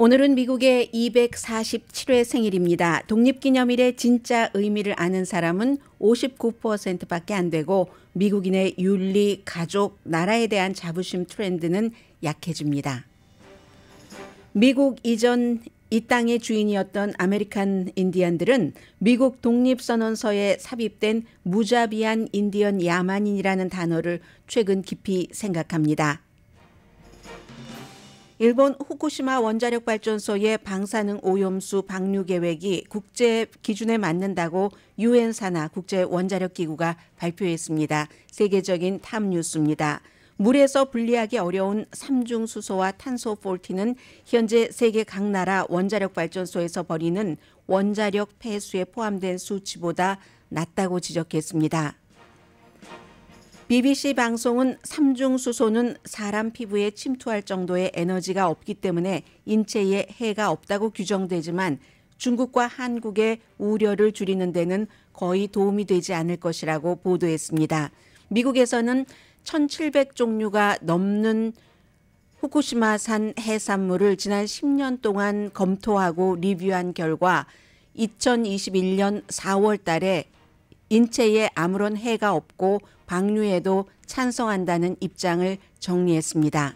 오늘은 미국의 247회 생일입니다. 독립기념일의 진짜 의미를 아는 사람은 59%밖에 안 되고 미국인의 윤리, 가족, 나라에 대한 자부심 트렌드는 약해집니다. 미국 이전 이 땅의 주인이었던 아메리칸 인디언들은 미국 독립선언서에 삽입된 무자비한 인디언 야만인이라는 단어를 최근 깊이 생각합니다. 일본 후쿠시마 원자력발전소의 방사능 오염수 방류 계획이 국제 기준에 맞는다고 유엔 산하 국제원자력기구가 발표했습니다. 세계적인 탑 뉴스입니다. 물에서 분리하기 어려운 삼중수소와 탄소40는 현재 세계 각 나라 원자력발전소에서 버리는 원자력 폐수에 포함된 수치보다 낮다고 지적했습니다. BBC 방송은 삼중수소는 사람 피부에 침투할 정도의 에너지가 없기 때문에 인체에 해가 없다고 규정되지만 중국과 한국의 우려를 줄이는 데는 거의 도움이 되지 않을 것이라고 보도했습니다. 미국에서는 1,700종류가 넘는 후쿠시마산 해산물을 지난 10년 동안 검토하고 리뷰한 결과 2021년 4월 달에 인체에 아무런 해가 없고 방류에도 찬성한다는 입장을 정리했습니다.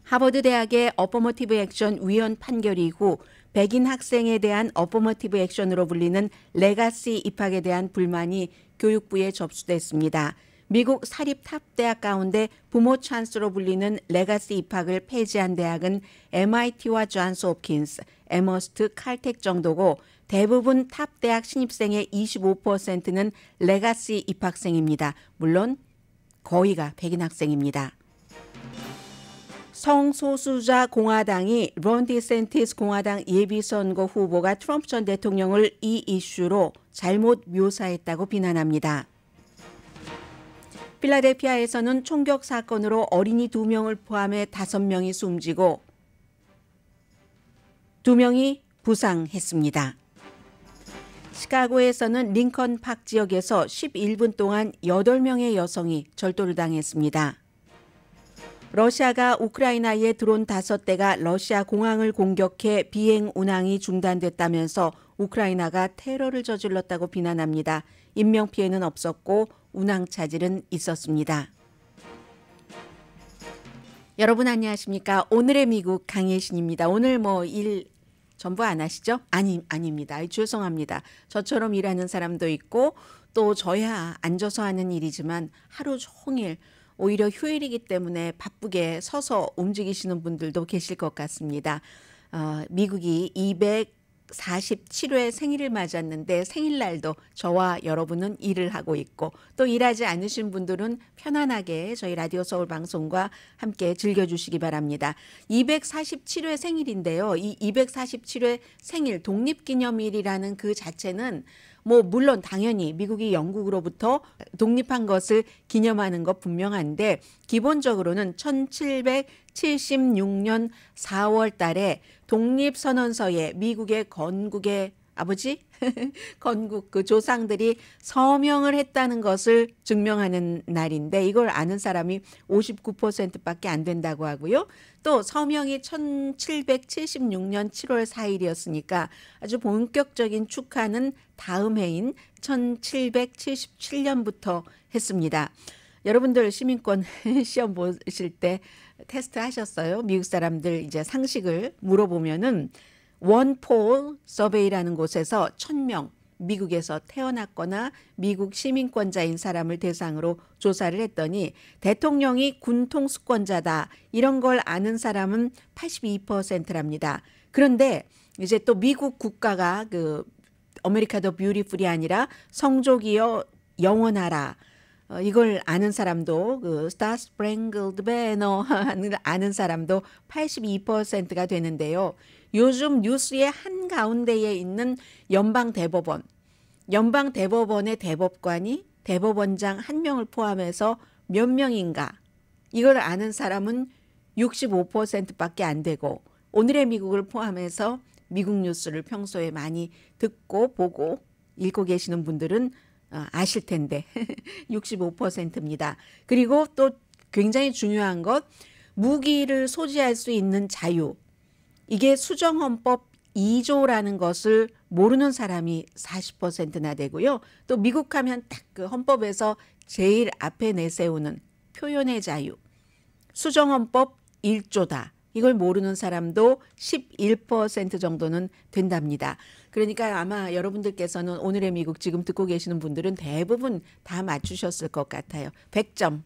하버드 대학의 어퍼머티브 액션 위헌 판결 이후 백인 학생에 대한 어퍼머티브 액션으로 불리는 레가시 입학에 대한 불만이 교육부에 접수됐습니다. 미국 사립 탑 대학 가운데 부모 찬스로 불리는 레가시 입학을 폐지한 대학은 MIT와 존스 홉킨스, 에머스트, 칼텍 정도고 대부분 탑 대학 신입생의 25%는 레가시 입학생입니다. 물론 거의가 백인 학생입니다. 성소수자 공화당이 론 디센티스 공화당 예비선거 후보가 트럼프 전 대통령을 이 이슈로 잘못 묘사했다고 비난합니다. 필라델피아에서는 총격 사건으로 어린이 2명을 포함해 5명이 숨지고 2명이 부상했습니다. 시카고에서는 링컨 파크 지역에서 11분 동안 8명의 여성이 절도를 당했습니다. 러시아가 우크라이나의 드론 5대가 러시아 공항을 공격해 비행 운항이 중단됐다면서 우크라이나가 테러를 저질렀다고 비난합니다. 인명피해는 없었고 운항 차질은 있었습니다. 여러분 안녕하십니까? 오늘의 미국 강혜신입니다. 오늘 일 전부 안 하시죠? 아닙니다. 죄송합니다. 저처럼 일하는 사람도 있고 또 저야 앉아서 하는 일이지만 하루 종일 오히려 휴일이기 때문에 바쁘게 서서 움직이시는 분들도 계실 것 같습니다. 미국이 247회 생일을 맞았는데 생일날도 저와 여러분은 일을 하고 있고 또 일하지 않으신 분들은 편안하게 저희 라디오 서울 방송과 함께 즐겨주시기 바랍니다. 247회 생일인데요. 이 247회 생일 독립기념일이라는 그 자체는 물론 당연히 미국이 영국으로부터 독립한 것을 기념하는 것 분명한데 기본적으로는 1776년 4월 달에 독립선언서에 미국의 건국의 아버지? 건국 그 조상들이 서명을 했다는 것을 증명하는 날인데 이걸 아는 사람이 59%밖에 안 된다고 하고요. 또 서명이 1776년 7월 4일이었으니까 아주 본격적인 축하는 다음 해인 1777년부터 했습니다. 여러분들 시민권 시험 보실 때 테스트 하셨어요? 미국 사람들 이제 상식을 물어보면은 원폴 서베이라는 곳에서 1,000명 미국에서 태어났거나 미국 시민권자인 사람을 대상으로 조사를 했더니 대통령이 군통수권자다 이런 걸 아는 사람은 82%랍니다. 그런데 이제 또 미국 국가가 그 아메리카 더 뷰티풀이 아니라 성족이여 영원하라 이걸 아는 사람도 그 스타 스프랭글드 배너를 아는 사람도 82%가 되는데요. 요즘 뉴스의 한가운데에 있는 연방대법원의 대법관이 대법원장 1명을 포함해서 몇 명인가 이걸 아는 사람은 65%밖에 안 되고 오늘의 미국을 포함해서 미국 뉴스를 평소에 많이 듣고 보고 읽고 계시는 분들은 아실 텐데 65%입니다. 그리고 또 굉장히 중요한 것 무기를 소지할 수 있는 자유. 이게 수정헌법 2조라는 것을 모르는 사람이 40%나 되고요. 또 미국 하면 딱 그 헌법에서 제일 앞에 내세우는 표현의 자유. 수정헌법 1조다. 이걸 모르는 사람도 11% 정도는 된답니다. 그러니까 아마 여러분들께서는 오늘의 미국 지금 듣고 계시는 분들은 대부분 다 맞추셨을 것 같아요. 100점.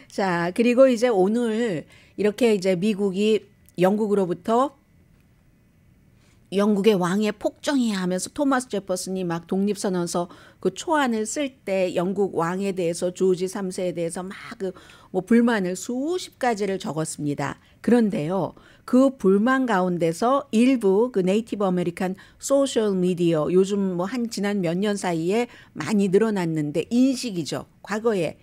자, 그리고 이제 오늘 이렇게 이제 미국이 영국으로부터 영국의 왕의 폭정이야 하면서 토마스 제퍼슨이 막 독립선언서 그 초안을 쓸 때 영국 왕에 대해서 조지 3세에 대해서 막 그 뭐 불만을 수십 가지를 적었습니다. 그런데요, 그 불만 가운데서 일부 그 네이티브 아메리칸 소셜 미디어 요즘 뭐 한 지난 몇 년 사이에 많이 늘어났는데 인식이죠. 과거에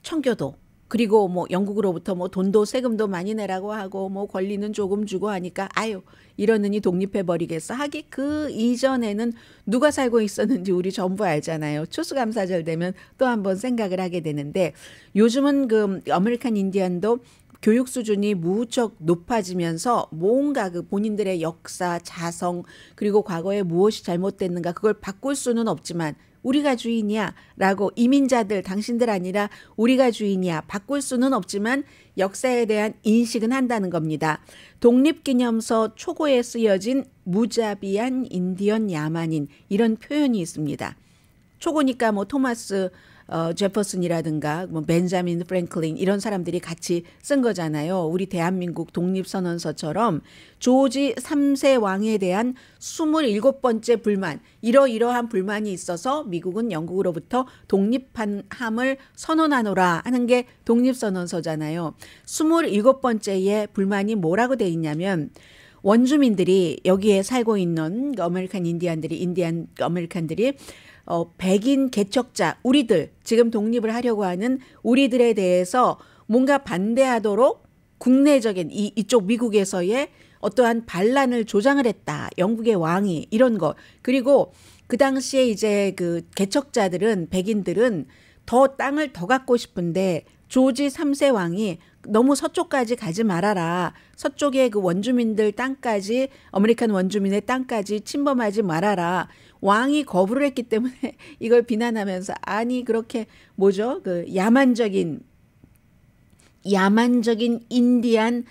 청교도 그리고 뭐 영국으로부터 뭐 돈도 세금도 많이 내라고 하고 뭐 권리는 조금 주고 하니까 아유 이러느니 독립해 버리겠어 하기 그 이전에는 누가 살고 있었는지 우리 전부 알잖아요. 추수감사절 되면 또 한번 생각을 하게 되는데 요즘은 그 아메리칸 인디언도 교육 수준이 무척 높아지면서 뭔가 그 본인들의 역사, 자성 그리고 과거에 무엇이 잘못됐는가 그걸 바꿀 수는 없지만 우리가 주인이야 라고 이민자들 당신들 아니라 우리가 주인이야 바꿀 수는 없지만 역사에 대한 인식은 한다는 겁니다. 독립기념서 초고에 쓰여진 무자비한 인디언 야만인 이런 표현이 있습니다. 초고니까 뭐 토마스 제퍼슨이라든가 뭐 벤자민 프랭클린 이런 사람들이 같이 쓴 거잖아요. 우리 대한민국 독립선언서처럼 조지 3세 왕에 대한 27번째 불만 이러이러한 불만이 있어서 미국은 영국으로부터 독립함을 선언하노라 하는 게 독립선언서잖아요. 27번째의 불만이 뭐라고 돼 있냐면 원주민들이 여기에 살고 있는 아메리칸 인디언들이 인디안 아메리칸들이 백인 개척자 우리들 지금 독립을 하려고 하는 우리들에 대해서 뭔가 반대하도록 국내적인 이쪽 미국에서의 어떠한 반란을 조장을 했다. 영국의 왕이 이런 거. 그리고 그 당시에 이제 그 개척자들은 백인들은 더 땅을 더 갖고 싶은데 조지 3세 왕이 너무 서쪽까지 가지 말아라. 서쪽의 그 원주민들 땅까지 아메리칸 원주민의 땅까지 침범하지 말아라. 왕이 거부를 했기 때문에 이걸 비난하면서 아니 그렇게 뭐죠? 그 야만적인 인디안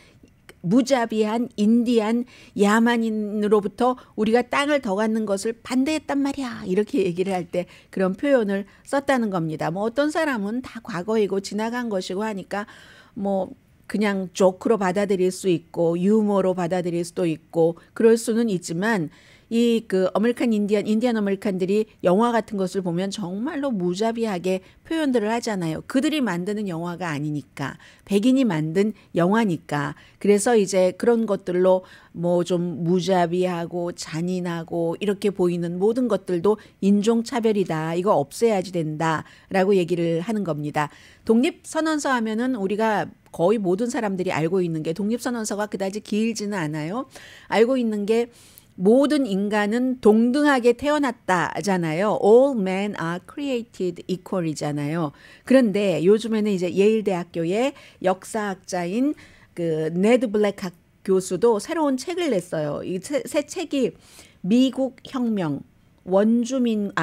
무자비한 인디안 야만인으로부터 우리가 땅을 더 갖는 것을 반대했단 말이야. 이렇게 얘기를 할 때 그런 표현을 썼다는 겁니다. 뭐 어떤 사람은 다 과거이고 지나간 것이고 하니까 뭐 그냥 조크로 받아들일 수 있고 유머로 받아들일 수도 있고 그럴 수는 있지만 이 그 아메리칸 인디안 아메리칸들이 영화 같은 것을 보면 정말로 무자비하게 표현들을 하잖아요. 그들이 만드는 영화가 아니니까 백인이 만든 영화니까 그래서 이제 그런 것들로 뭐 좀 무자비하고 잔인하고 이렇게 보이는 모든 것들도 인종차별이다. 이거 없애야지 된다라고 얘기를 하는 겁니다. 독립선언서 하면은 우리가 거의 모든 사람들이 알고 있는 게 독립선언서가 그다지 길지는 않아요. 알고 있는 게 모든 인간은 동등하게 태어났다잖아요. All men are created equal이잖아요. 그런데 요즘에는 이제 예일대학교의 역사학자인 그 네드 블랙 교수도 새로운 책을 냈어요. 이 새 책이 미국 혁명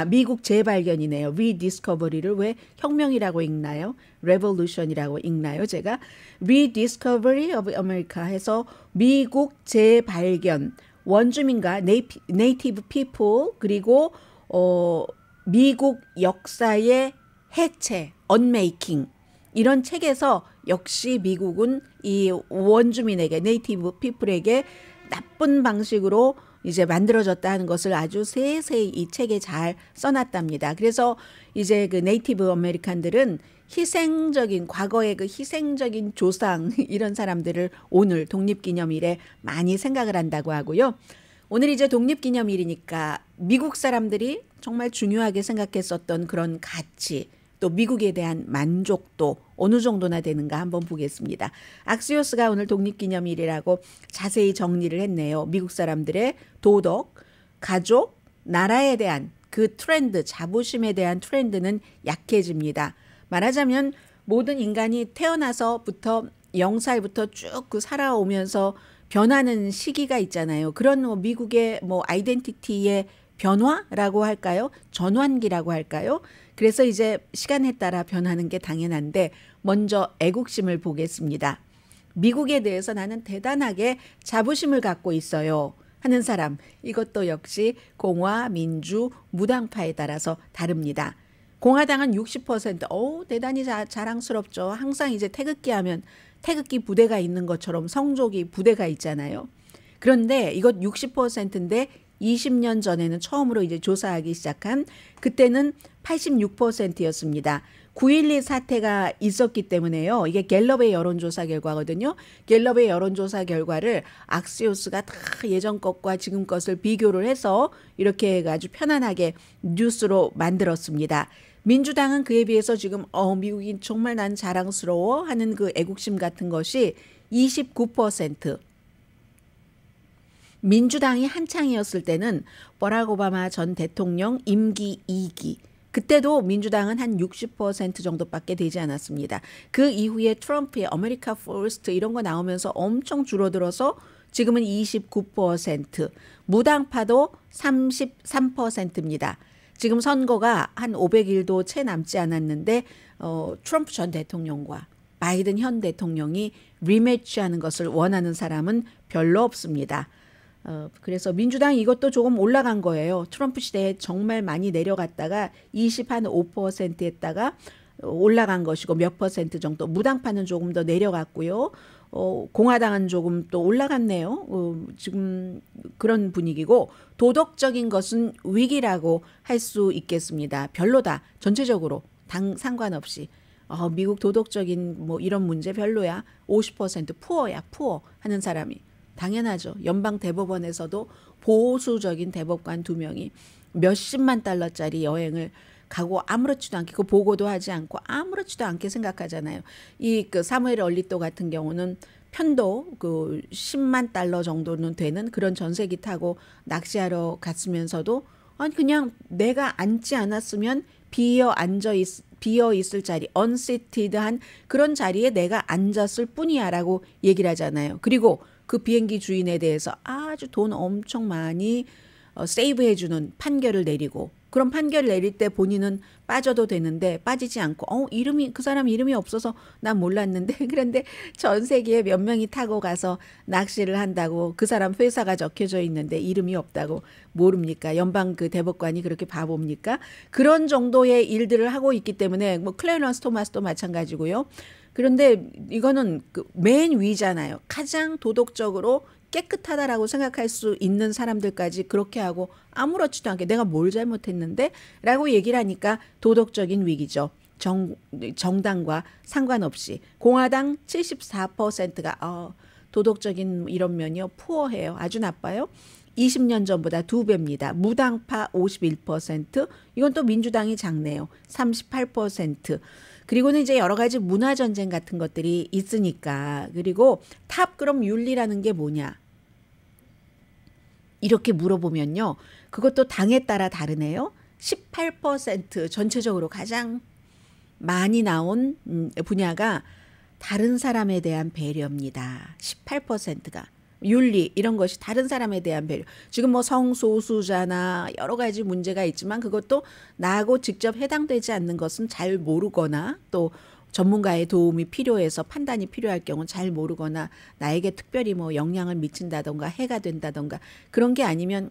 미국 재발견이네요. Rediscovery를 왜 혁명이라고 읽나요? Revolution이라고 읽나요? 제가 Rediscovery of America 해서 미국 재발견 원주민과 네이티브 피플 그리고 미국 역사의 해체, 언메이킹 이런 책에서 역시 미국은 이 원주민에게 네이티브 피플에게 나쁜 방식으로 이제 만들어졌다 하는 것을 아주 세세히 이 책에 잘 써놨답니다. 그래서 이제 그 네이티브 아메리칸들은 희생적인 과거의 그 희생적인 조상 이런 사람들을 오늘 독립기념일에 많이 생각을 한다고 하고요. 오늘 이제 독립기념일이니까 미국 사람들이 정말 중요하게 생각했었던 그런 가치 또 미국에 대한 만족도 어느 정도나 되는가 한번 보겠습니다. 악시오스가 오늘 독립기념일이라고 자세히 정리를 했네요. 미국 사람들의 도덕, 가족, 나라에 대한 그 트렌드, 자부심에 대한 트렌드는 약해집니다. 말하자면 모든 인간이 태어나서부터 0살부터 쭉 그 살아오면서 변하는 시기가 있잖아요. 그런 뭐 미국의 뭐 아이덴티티의 변화라고 할까요? 전환기라고 할까요? 그래서 이제 시간에 따라 변하는 게 당연한데 먼저 애국심을 보겠습니다. 미국에 대해서 나는 대단하게 자부심을 갖고 있어요 하는 사람, 이것도 역시 공화, 민주, 무당파에 따라서 다릅니다. 공화당은 60%, 대단히 자랑스럽죠. 항상 이제 태극기 하면 태극기 부대가 있는 것처럼 성조기 부대가 있잖아요. 그런데 이것 60%인데 20년 전에는 처음으로 이제 조사하기 시작한 그때는 86%였습니다. 9.12 사태가 있었기 때문에요. 이게 갤럽의 여론조사 결과거든요. 갤럽의 여론조사 결과를 악시오스가 다 예전 것과 지금 것을 비교를 해서 이렇게 아주 편안하게 뉴스로 만들었습니다. 민주당은 그에 비해서 지금 미국이 정말 난 자랑스러워 하는 그 애국심 같은 것이 29%. 민주당이 한창이었을 때는 버락 오바마 전 대통령 임기 2기. 그때도 민주당은 한 60% 정도밖에 되지 않았습니다. 그 이후에 트럼프의 아메리카 퍼스트 이런 거 나오면서 엄청 줄어들어서 지금은 29%, 무당파도 33%입니다. 지금 선거가 한 500일도 채 남지 않았는데 트럼프 전 대통령과 바이든 현 대통령이 리매치하는 것을 원하는 사람은 별로 없습니다. 그래서 민주당 이것도 조금 올라간 거예요. 트럼프 시대에 정말 많이 내려갔다가 25% 했다가 올라간 것이고 몇 퍼센트 정도. 무당파는 조금 더 내려갔고요. 공화당은 조금 또 올라갔네요. 지금 그런 분위기고 도덕적인 것은 위기라고 할 수 있겠습니다. 별로다. 전체적으로 당 상관없이. 미국 도덕적인 뭐 이런 문제 별로야. 50% 푸어야 푸어 하는 사람이. 당연하죠. 연방 대법원에서도 보수적인 대법관 2명이 몇십만 달러짜리 여행을 가고 아무렇지도 않게 그 보고도 하지 않고 아무렇지도 않게 생각하잖아요. 이 그 사무엘 얼리또 같은 경우는 편도 그 10만 달러 정도는 되는 그런 전세기 타고 낚시하러 갔으면서도 아니 그냥 내가 앉지 않았으면 비어 있을 자리, unseated한 그런 자리에 내가 앉았을 뿐이야라고 얘기를 하잖아요. 그리고 그 비행기 주인에 대해서 아주 돈 엄청 많이 세이브해주는 판결을 내리고 그런 판결을 내릴 때 본인은 빠져도 되는데 빠지지 않고 그 사람 이름이 없어서 난 몰랐는데 그런데 전 세계에 몇 명이 타고 가서 낚시를 한다고 그 사람 회사가 적혀져 있는데 이름이 없다고 모릅니까? 연방 그 대법관이 그렇게 바보입니까? 그런 정도의 일들을 하고 있기 때문에 뭐 클래런스 토마스도 마찬가지고요. 그런데 이거는 그 맨 위잖아요. 가장 도덕적으로 깨끗하다라고 생각할 수 있는 사람들까지 그렇게 하고 아무렇지도 않게 내가 뭘 잘못했는데 라고 얘기를 하니까 도덕적인 위기죠. 정당과 상관없이 공화당 74%가 도덕적인 이런 면이요 푸어해요. 아주 나빠요. 20년 전보다 2배입니다. 무당파 51%, 이건 또 민주당이 작네요. 38%. 그리고는 이제 여러 가지 문화 전쟁 같은 것들이 있으니까. 그리고 탑 그럼 윤리라는 게 뭐냐? 이렇게 물어보면요. 그것도 당에 따라 다르네요. 18% 전체적으로 가장 많이 나온 분야가 다른 사람에 대한 배려입니다. 18%가. 윤리 이런 것이 다른 사람에 대한 배려. 지금 뭐 성소수자나 여러 가지 문제가 있지만 그것도 나하고 직접 해당되지 않는 것은 잘 모르거나 또 전문가의 도움이 필요해서 판단이 필요할 경우 잘 모르거나 나에게 특별히 뭐 영향을 미친다던가 해가 된다던가 그런 게 아니면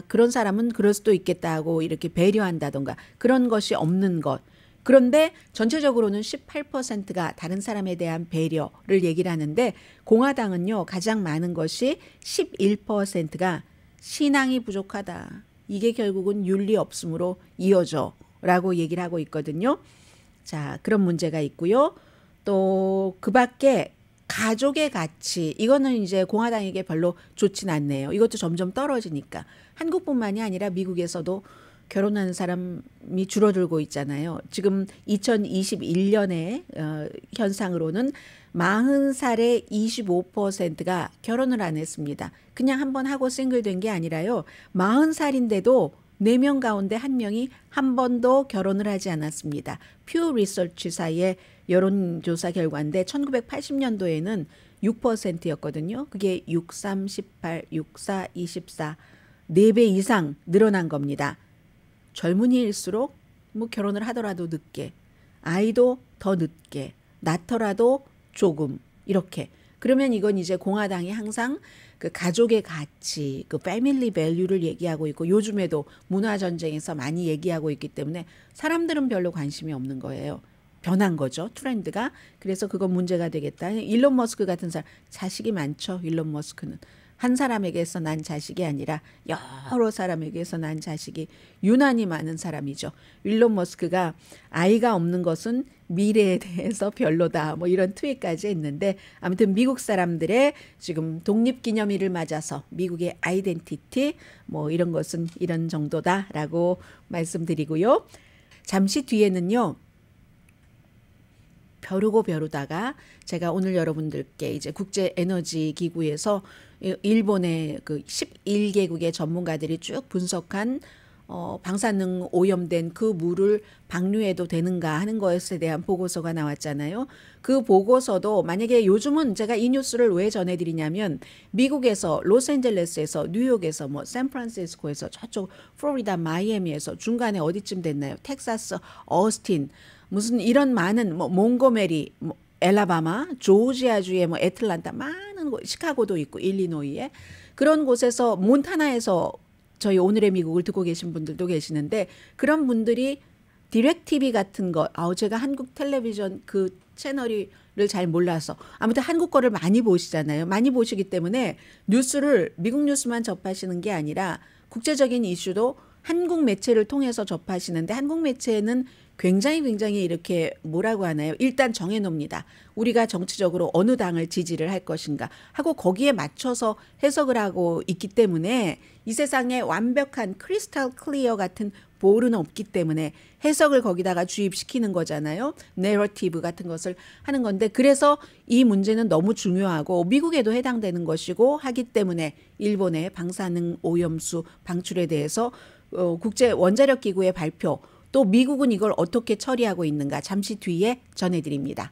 그런 사람은 그럴 수도 있겠다 하고 이렇게 배려한다던가 그런 것이 없는 것. 그런데 전체적으로는 18%가 다른 사람에 대한 배려를 얘기를 하는데 공화당은요 가장 많은 것이 11%가 신앙이 부족하다. 이게 결국은 윤리 없음으로 이어져 라고 얘기를 하고 있거든요. 자, 그런 문제가 있고요. 또 그 밖에 가족의 가치 이거는 이제 공화당에게 별로 좋진 않네요. 이것도 점점 떨어지니까 한국뿐만이 아니라 미국에서도 결혼하는 사람이 줄어들고 있잖아요. 지금 2021년에 현상으로는 40살의 25%가 결혼을 안 했습니다. 그냥 한번 하고 싱글된 게 아니라요. 40살인데도 4명 가운데 1명이 한 번도 결혼을 하지 않았습니다. 퓨 리서치사의 여론조사 결과인데 1980년도에는 6%였거든요. 그게 63, 18, 64, 24, 4배 이상 늘어난 겁니다. 젊은이일수록 뭐 결혼을 하더라도 늦게, 아이도 더 늦게, 낳더라도 조금 이렇게. 그러면 이건 이제 공화당이 항상 그 가족의 가치, 그 패밀리 밸류를 얘기하고 있고 요즘에도 문화 전쟁에서 많이 얘기하고 있기 때문에 사람들은 별로 관심이 없는 거예요. 변한 거죠. 트렌드가. 그래서 그건 문제가 되겠다. 일론 머스크 같은 사람 자식이 많죠. 일론 머스크는. 한 사람에게서 난 자식이 아니라 여러 사람에게서 난 자식이 유난히 많은 사람이죠. 일론 머스크가 아이가 없는 것은 미래에 대해서 별로다. 뭐 이런 트윗까지 했는데 아무튼 미국 사람들의 지금 독립기념일을 맞아서 미국의 아이덴티티 뭐 이런 것은 이런 정도다라고 말씀드리고요. 잠시 뒤에는요. 벼르다가 제가 오늘 여러분들께 이제 국제에너지기구에서 일본의 그 11개국의 전문가들이 쭉 분석한 방사능 오염된 그 물을 방류해도 되는가 하는 것에 대한 보고서가 나왔잖아요. 그 보고서도 만약에 요즘은 제가 이 뉴스를 왜 전해드리냐면 미국에서 로스앤젤레스에서 뉴욕에서 뭐 샌프란시스코에서 저쪽 플로리다 마이애미에서 중간에 어디쯤 됐나요? 텍사스 어스틴 무슨 이런 많은 뭐 몽고메리 뭐 엘라바마 조지아주의 뭐 애틀란타 많은 곳 시카고도 있고 일리노이에 그런 곳에서 몬타나에서 저희 오늘의 미국을 듣고 계신 분들도 계시는데 그런 분들이 디렉TV 같은 거 제가 한국 텔레비전 그 채널을 잘 몰라서 아무튼 한국 거를 많이 보시잖아요. 많이 보시기 때문에 뉴스를 미국 뉴스만 접하시는 게 아니라 국제적인 이슈도 한국 매체를 통해서 접하시는데 한국 매체는 굉장히 이렇게 뭐라고 하나요? 일단 정해놓습니다. 우리가 정치적으로 어느 당을 지지를 할 것인가 하고 거기에 맞춰서 해석을 하고 있기 때문에 이 세상에 완벽한 크리스탈 클리어 같은 볼은 없기 때문에 해석을 거기다가 주입시키는 거잖아요. 내러티브 같은 것을 하는 건데 그래서 이 문제는 너무 중요하고 미국에도 해당되는 것이고 하기 때문에 일본의 방사능 오염수 방출에 대해서 국제 원자력 기구의 발표 또 미국은 이걸 어떻게 처리하고 있는가 잠시 뒤에 전해드립니다.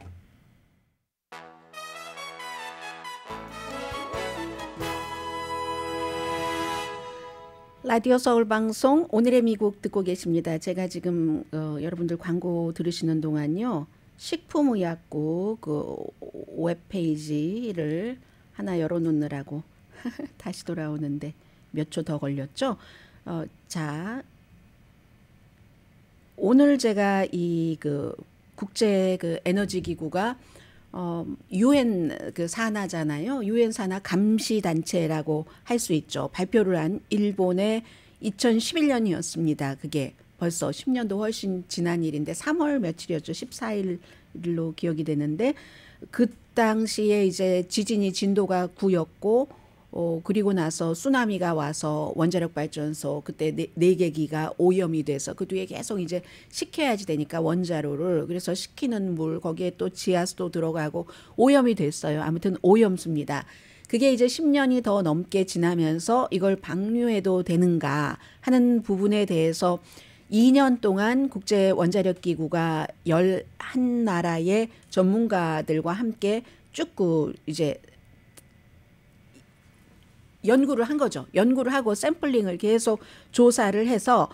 라디오 서울 방송 오늘의 미국 듣고 계십니다. 제가 지금 여러분들 광고 들으시는 동안요. 식품의약국 그 웹페이지를 하나 열어놓느라고 다시 돌아오는데 몇 초 더 걸렸죠. 자, 오늘 제가 이 그 국제 그 에너지 기구가 유엔 그 산하잖아요. 유엔 산하 감시 단체라고 할 수 있죠. 발표를 한 일본의 2011년이었습니다. 그게 벌써 10년도 훨씬 지난 일인데 3월 며칠이었죠. 14일로 기억이 되는데 그 당시에 이제 지진이 진도가 9였고 그리고 나서 쓰나미가 와서 원자력 발전소 그때 4개기가 오염이 돼서 그 뒤에 계속 이제 식혀야지 되니까 원자로를 그래서 식히는 물 거기에 또 지하수도 들어가고 오염이 됐어요. 아무튼 오염수입니다. 그게 이제 10년이 더 넘게 지나면서 이걸 방류해도 되는가 하는 부분에 대해서 2년 동안 국제 원자력 기구가 11나라의 전문가들과 함께 쭉 이제 연구를 한 거죠. 연구를 하고 샘플링을 계속 조사를 해서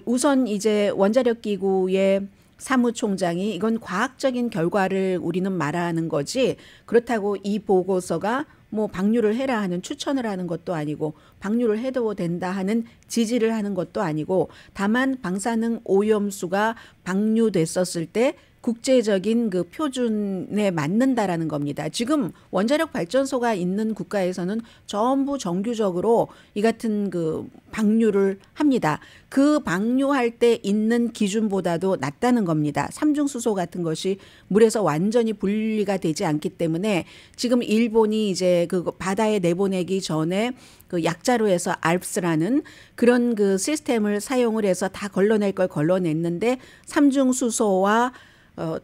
우선 이제 원자력 기구의 사무총장이 이건 과학적인 결과를 우리는 말하는 거지 그렇다고 이 보고서가 뭐 방류를 해라 하는 추천을 하는 것도 아니고 방류를 해도 된다 하는 지지를 하는 것도 아니고 다만 방사능 오염수가 방류됐었을 때 국제적인 그 표준에 맞는다라는 겁니다. 지금 원자력 발전소가 있는 국가에서는 전부 정규적으로 이 같은 그 방류를 합니다. 그 방류할 때 있는 기준보다도 낮다는 겁니다. 삼중수소 같은 것이 물에서 완전히 분리가 되지 않기 때문에 지금 일본이 이제 그 바다에 내보내기 전에 그 약자로 해서 알프스라는 그런 그 시스템을 사용을 해서 다 걸러낼 걸 걸러냈는데 삼중수소와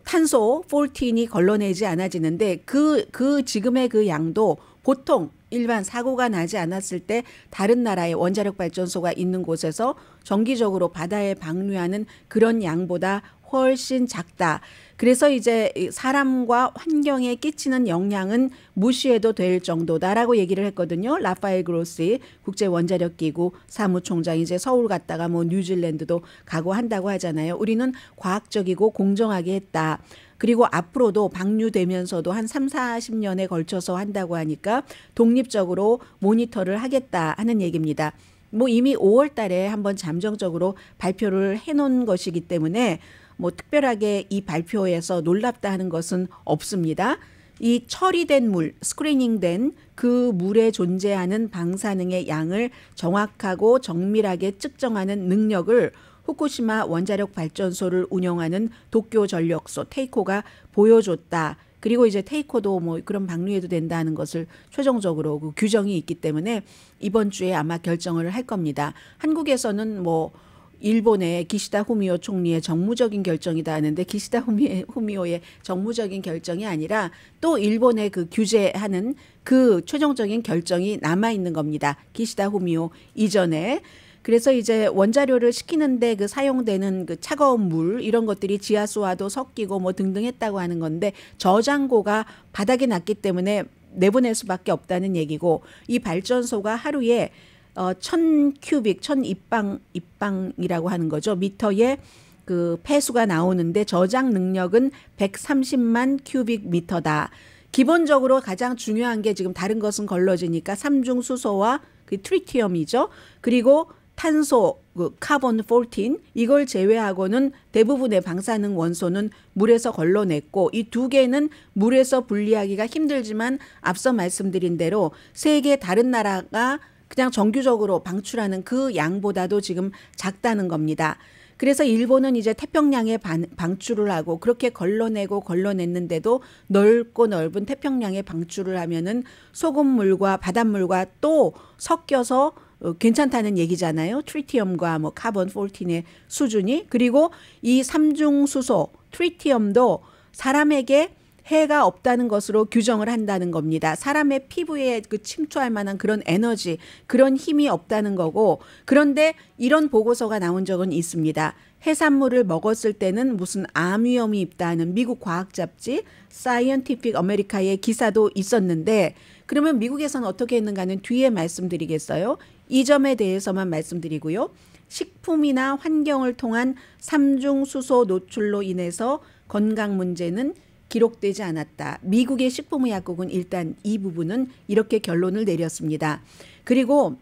탄소 14이 걸러내지 않아지는데 그 지금의 그 양도 보통 일반 사고가 나지 않았을 때 다른 나라의 원자력 발전소가 있는 곳에서 정기적으로 바다에 방류하는 그런 양보다 훨씬 작다. 그래서 이제 사람과 환경에 끼치는 영향은 무시해도 될 정도다라고 얘기를 했거든요. 라파엘 그로시 국제 원자력 기구 사무총장이 이제 서울 갔다가 뭐 뉴질랜드도 가고 한다고 하잖아요. 우리는 과학적이고 공정하게 했다. 그리고 앞으로도 방류되면서도 한 3, 40년에 걸쳐서 한다고 하니까 독립적으로 모니터를 하겠다 하는 얘기입니다. 뭐 이미 5월 달에 한번 잠정적으로 발표를 해놓은 것이기 때문에 뭐 특별하게 이 발표에서 놀랍다 하는 것은 없습니다. 이 처리된 물, 스크리닝된 그 물에 존재하는 방사능의 양을 정확하고 정밀하게 측정하는 능력을 후쿠시마 원자력 발전소를 운영하는 도쿄 전력소 테이코가 보여줬다. 그리고 이제 테이코도 뭐 그런 방류해도 된다는 것을 최종적으로 그 규정이 있기 때문에 이번 주에 아마 결정을 할 겁니다. 한국에서는 뭐 일본의 기시다 후미오 총리의 정무적인 결정이다 하는데 기시다 후미오의 정무적인 결정이 아니라 또 일본의 그 규제하는 그 최종적인 결정이 남아 있는 겁니다. 기시다 후미오 이전에. 그래서 이제 원자료를 식히는데 그 사용되는 그 차가운 물 이런 것들이 지하수와도 섞이고 뭐 등등 했다고 하는 건데 저장고가 바닥에 났기 때문에 내보낼 수밖에 없다는 얘기고 이 발전소가 하루에 1000큐빅, 1000입방이라고 하는 거죠. 미터에 그 폐수가 나오는데 저장 능력은 130만 큐빅 미터다. 기본적으로 가장 중요한 게 지금 다른 것은 걸러지니까 삼중수소와 그 트리티엄이죠. 그리고 탄소, 그 카본 14 이걸 제외하고는 대부분의 방사능 원소는 물에서 걸러냈고 이 두 개는 물에서 분리하기가 힘들지만 앞서 말씀드린 대로 세계 다른 나라가 그냥 정규적으로 방출하는 그 양보다도 지금 작다는 겁니다. 그래서 일본은 이제 태평양에 방출을 하고 그렇게 걸러냈는데도 넓고 넓은 태평양에 방출을 하면은 소금물과 바닷물과 또 섞여서 괜찮다는 얘기잖아요. 트리티엄과 뭐 카본 14의 수준이. 그리고 이 삼중수소 트리티엄도 사람에게 해가 없다는 것으로 규정을 한다는 겁니다. 사람의 피부에 그 침투할 만한 그런 에너지, 그런 힘이 없다는 거고 그런데 이런 보고서가 나온 적은 있습니다. 해산물을 먹었을 때는 무슨 암 위험이 있다는 미국 과학 잡지 사이언티픽 아메리카의 기사도 있었는데 그러면 미국에서는 어떻게 했는가는 뒤에 말씀드리겠어요. 이 점에 대해서만 말씀드리고요. 식품이나 환경을 통한 삼중수소 노출로 인해서 건강 문제는 기록되지 않았다. 미국의 식품의약국은 일단 이 부분은 이렇게 결론을 내렸습니다. 그리고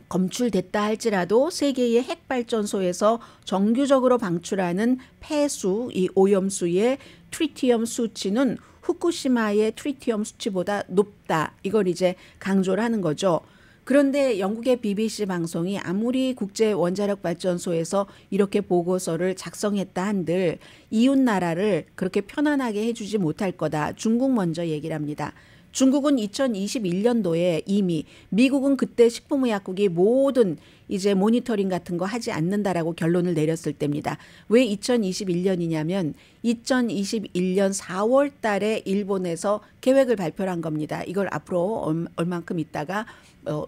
검출됐다 할지라도 세계의 핵발전소에서 정규적으로 방출하는 폐수, 이 오염수의 트리티엄 수치는 후쿠시마의 트리티엄 수치보다 높다. 이걸 이제 강조를 하는 거죠. 그런데 영국의 BBC 방송이 아무리 국제 원자력 발전소에서 이렇게 보고서를 작성했다 한들 이웃 나라를 그렇게 편안하게 해주지 못할 거다. 중국 먼저 얘기를 합니다. 중국은 2021년도에 이미 미국은 그때 식품의약국이 모든 이제 모니터링 같은 거 하지 않는다라고 결론을 내렸을 때입니다. 왜 2021년이냐면 2021년 4월 달에 일본에서 계획을 발표한 겁니다. 이걸 앞으로 얼만큼 있다가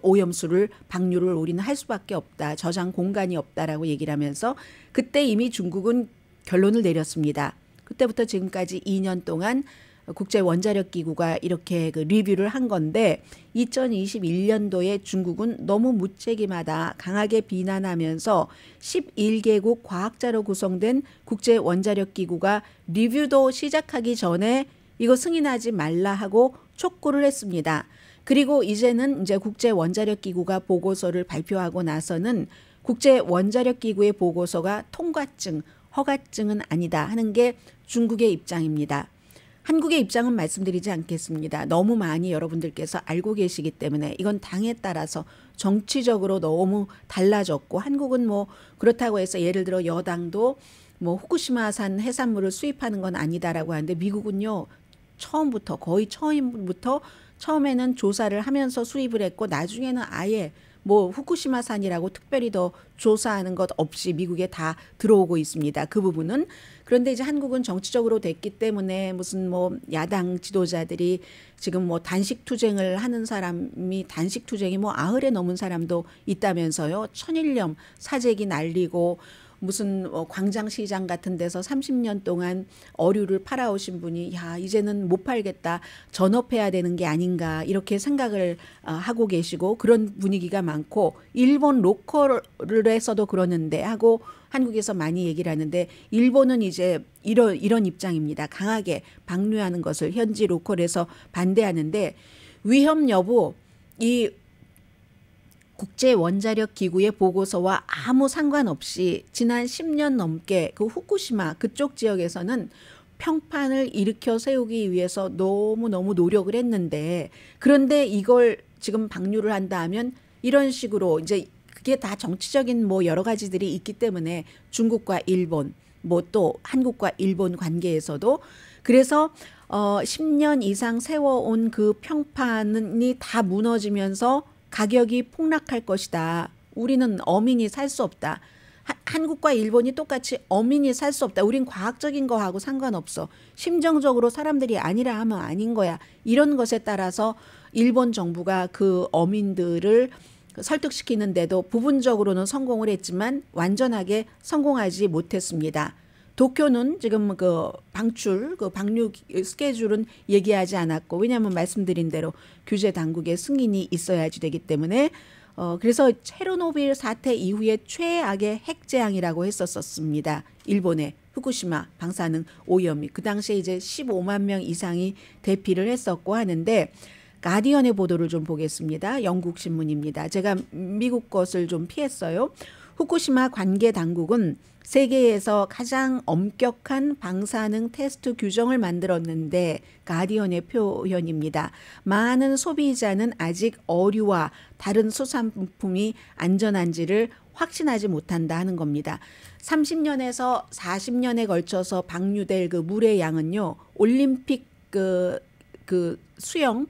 오염수를 방류를 우리는 할 수밖에 없다. 저장 공간이 없다라고 얘기를 하면서 그때 이미 중국은 결론을 내렸습니다. 그때부터 지금까지 2년 동안 국제 원자력 기구가 이렇게 그 리뷰를 한 건데 2021년도에 중국은 너무 무책임하다 강하게 비난하면서 11개국 과학자로 구성된 국제 원자력 기구가 리뷰도 시작하기 전에 이거 승인하지 말라 하고 촉구를 했습니다. 그리고 이제는 이제 국제 원자력 기구가 보고서를 발표하고 나서는 국제 원자력 기구의 보고서가 통과증, 허가증은 아니다 하는 게 중국의 입장입니다. 한국의 입장은 말씀드리지 않겠습니다. 너무 많이 여러분들께서 알고 계시기 때문에 이건 당에 따라서 정치적으로 너무 달라졌고 한국은 뭐 그렇다고 해서 예를 들어 여당도 뭐 후쿠시마산 해산물을 수입하는 건 아니다라고 하는데 미국은요. 처음부터 거의 처음에는 조사를 하면서 수입을 했고 나중에는 아예 뭐 후쿠시마산이라고 특별히 더 조사하는 것 없이 미국에 다 들어오고 있습니다. 그 부분은. 그런데 이제 한국은 정치적으로 됐기 때문에 무슨 뭐 야당 지도자들이 지금 뭐 단식 투쟁을 하는 사람이 단식 투쟁이 뭐 90에 넘은 사람도 있다면서요. 천일염 사재기 날리고 무슨 광장시장 같은 데서 30년 동안 어류를 팔아오신 분이 야 이제는 못 팔겠다 전업해야 되는 게 아닌가 이렇게 생각을 하고 계시고 그런 분위기가 많고 일본 로컬에서도 그러는데 하고 한국에서 많이 얘기를 하는데 일본은 이제 이런 입장입니다. 강하게 방류하는 것을 현지 로컬에서 반대하는데 위험 여부 이 국제 원자력 기구의 보고서와 아무 상관없이 지난 10년 넘게 그 후쿠시마 그쪽 지역에서는 평판을 일으켜 세우기 위해서 너무너무 노력을 했는데 그런데 이걸 지금 방류를 한다 하면 이런 식으로 이제 그게 다 정치적인 뭐 여러 가지들이 있기 때문에 중국과 일본 뭐 또 한국과 일본 관계에서도 그래서 10년 이상 세워온 그 평판이 다 무너지면서 가격이 폭락할 것이다. 우리는 어민이 살 수 없다. 한국과 일본이 똑같이 어민이 살 수 없다. 우린 과학적인 거하고 상관없어. 심정적으로 사람들이 아니라 하면 아닌 거야. 이런 것에 따라서 일본 정부가 그 어민들을 설득시키는데도 부분적으로는 성공을 했지만 완전하게 성공하지 못했습니다. 도쿄는 지금 그 방류 스케줄은 얘기하지 않았고 왜냐하면 말씀드린 대로 규제 당국의 승인이 있어야지 되기 때문에 그래서 체르노빌 사태 이후에 최악의 핵재앙이라고 했었습니다. 일본의 후쿠시마 방사능 오염이 그 당시에 이제 15만 명 이상이 대피를 했었고 하는데 가디언의 보도를 좀 보겠습니다. 영국 신문입니다. 제가 미국 것을 좀 피했어요. 후쿠시마 관계 당국은 세계에서 가장 엄격한 방사능 테스트 규정을 만들었는데 가디언의 표현입니다. 많은 소비자는 아직 어류와 다른 수산품이 안전한지를 확신하지 못한다 하는 겁니다. 30년에서 40년에 걸쳐서 방류될 그 물의 양은요. 올림픽 그 수영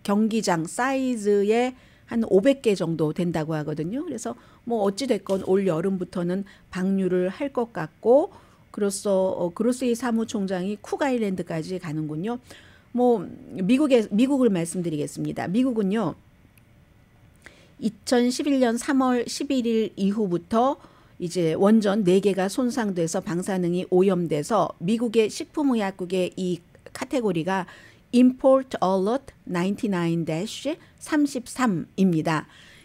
경기장 사이즈의 한 500개 정도 된다고 하거든요. 그래서 뭐 어찌 됐건 올 여름부터는 방류를 할 것 같고 그로스의 사무총장이 쿡아일랜드까지 가는군요. 뭐 미국을 말씀드리겠습니다. 미국은요. 2011년 3월 11일 이후부터 이제 원전 4개가 손상돼서 방사능이 오염돼서 미국의 식품의약국의 이 카테고리가 Import Alert 99-33입니다.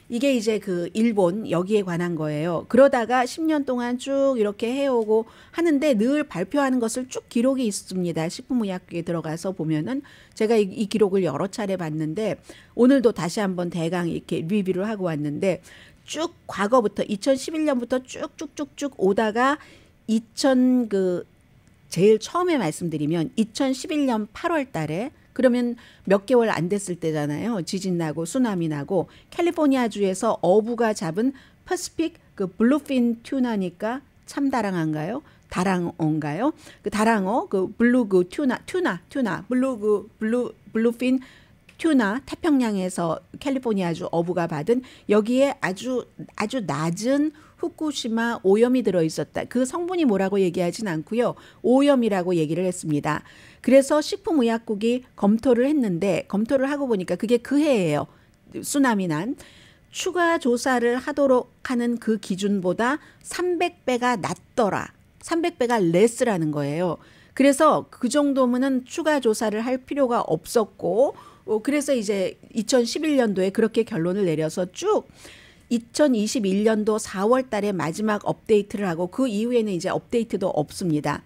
이게 이제 그 일본 여기에 관한 거예요. 그러다가 10년 동안 쭉 이렇게 해오고 하는데 늘 발표하는 것을 쭉 기록이 있습니다. 식품의약국에 들어가서 보면은 제가 이 기록을 여러 차례 봤는데 오늘도 다시 한번 대강 이렇게 리뷰를 하고 왔는데 쭉 과거부터 2011년부터 쭉쭉쭉쭉 오다가 제일 처음에 말씀드리면 2011년 8월 달에 그러면 몇 개월 안 됐을 때잖아요. 지진 나고 쓰나미 나고 캘리포니아주에서 어부가 잡은 퍼시픽 그 블루핀 튜나니까 참 다랑한가요? 다랑어인가요? 그 다랑어 그 블루 그 튜나 블루핀 튜나 태평양에서 캘리포니아주 어부가 받은 여기에 아주 낮은 후쿠시마 오염이 들어있었다. 그 성분이 뭐라고 얘기하진 않고요. 오염이라고 얘기를 했습니다. 그래서 식품의약국이 검토를 했는데 검토를 하고 보니까 그게 그 해예요. 쓰나미 난. 추가 조사를 하도록 하는 그 기준보다 300배가 낮더라. 300배가 less라는 거예요. 그래서 그 정도면은 추가 조사를 할 필요가 없었고 그래서 이제 2011년도에 그렇게 결론을 내려서 쭉 2021년도 4월 달에 마지막 업데이트를 하고 그 이후에는 이제 업데이트도 없습니다.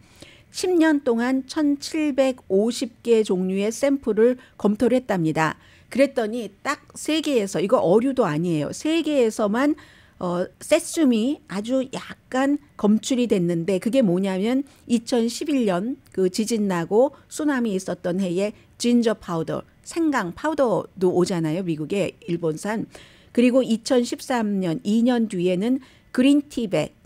10년 동안 1750개 종류의 샘플을 검토를 했답니다. 그랬더니 딱 3개에서 이거 어류도 아니에요. 3개에서만 세슘이 아주 약간 검출이 됐는데 그게 뭐냐면 2011년 그 지진 나고 쓰나미 있었던 해에 진저 파우더, 생강 파우더도 오잖아요. 미국에 일본산. 그리고 2013년 2년 뒤에는 그린티백,